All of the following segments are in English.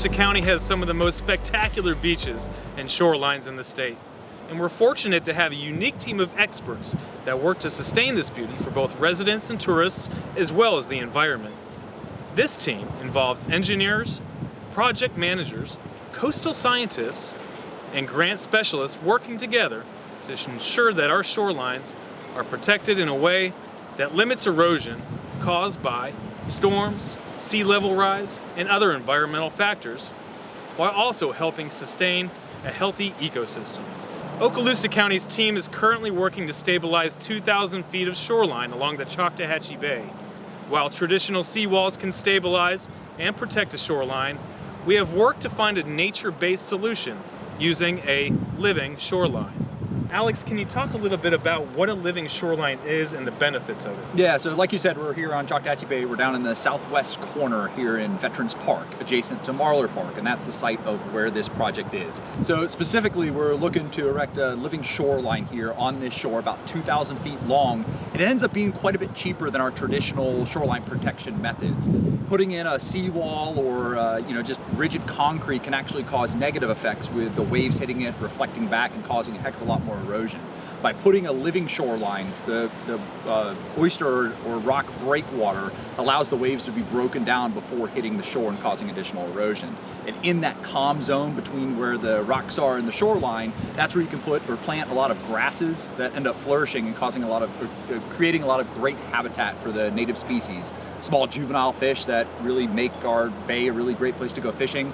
Okaloosa County has some of the most spectacular beaches and shorelines in the state. And we're fortunate to have a unique team of experts that work to sustain this beauty for both residents and tourists, as well as the environment. This team involves engineers, project managers, coastal scientists, and grant specialists working together to ensure that our shorelines are protected in a way that limits erosion caused by storms, sea level rise, and other environmental factors, while also helping sustain a healthy ecosystem. Okaloosa County's team is currently working to stabilize 2,000 feet of shoreline along the Choctawhatchee Bay. While traditional seawalls can stabilize and protect a shoreline, we have worked to find a nature-based solution using a living shoreline. Alex, can you talk a little bit about what a living shoreline is and the benefits of it? Yeah, so like you said, we're here on Choctawhatchee Bay. We're down in the southwest corner here in Veterans Park, adjacent to Marler Park, and that's the site of where this project is. So specifically, we're looking to erect a living shoreline here on this shore, about 2,000 feet long. It ends up being quite a bit cheaper than our traditional shoreline protection methods. Putting in a seawall or just rigid concrete can actually cause negative effects with the waves hitting it, reflecting back, and causing a heck of a lot more erosion. By putting a living shoreline, the oyster or rock breakwater allows the waves to be broken down before hitting the shore and causing additional erosion. And in that calm zone between where the rocks are and the shoreline, that's where you can put or plant a lot of grasses that end up flourishing and causing creating a lot of great habitat for the native species. Small juvenile fish that really make our bay a really great place to go fishing.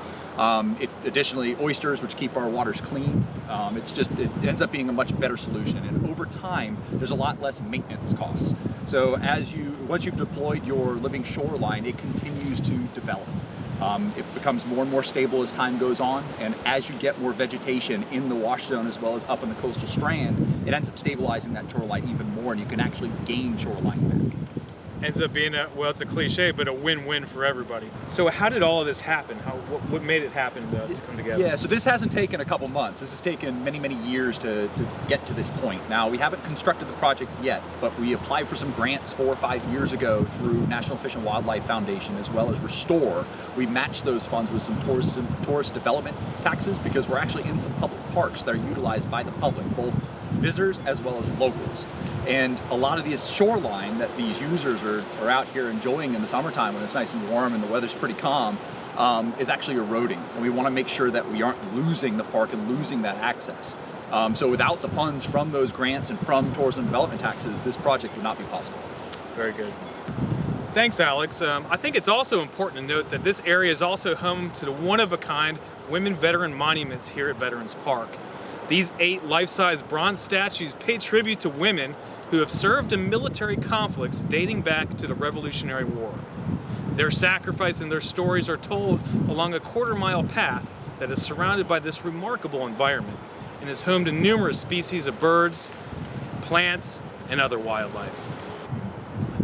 Additionally, oysters, which keep our waters clean. It ends up being a much better solution, and over time there's a lot less maintenance costs. So once you've deployed your living shoreline, it continues to develop. It becomes more and more stable as time goes on, and as you get more vegetation in the wash zone as well as up in the coastal strand, it ends up stabilizing that shoreline even more, and you can actually gain shoreline back. Ends up being it's a cliche, but a win-win for everybody. So how did all of this happen? What made it happen to come together? Yeah, so this hasn't taken a couple months. This has taken many, many years to get to this point. Now, we haven't constructed the project yet, but we applied for some grants 4 or 5 years ago through National Fish and Wildlife Foundation as well as Restore. We matched those funds with some tourist development taxes because we're actually in some public parks that are utilized by the public, both visitors as well as locals. And a lot of this shoreline that these users are out here enjoying in the summertime when it's nice and warm and the weather's pretty calm is actually eroding. And we want to make sure that we aren't losing the park and losing that access. So without the funds from those grants and from tourism development taxes, this project would not be possible. Very good. Thanks, Alex. I think it's also important to note that this area is also home to the one-of-a-kind women veteran monuments here at Veterans Park. These 8 life-size bronze statues pay tribute to women who have served in military conflicts dating back to the Revolutionary War. Their sacrifice and their stories are told along a quarter-mile path that is surrounded by this remarkable environment and is home to numerous species of birds, plants, and other wildlife.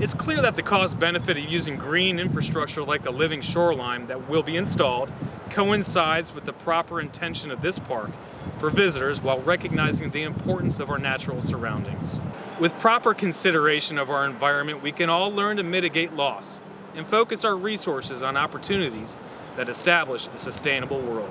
It's clear that the cost-benefit of using green infrastructure like the living shoreline that will be installed coincides with the proper intention of this park for visitors while recognizing the importance of our natural surroundings. With proper consideration of our environment, we can all learn to mitigate loss and focus our resources on opportunities that establish a sustainable world.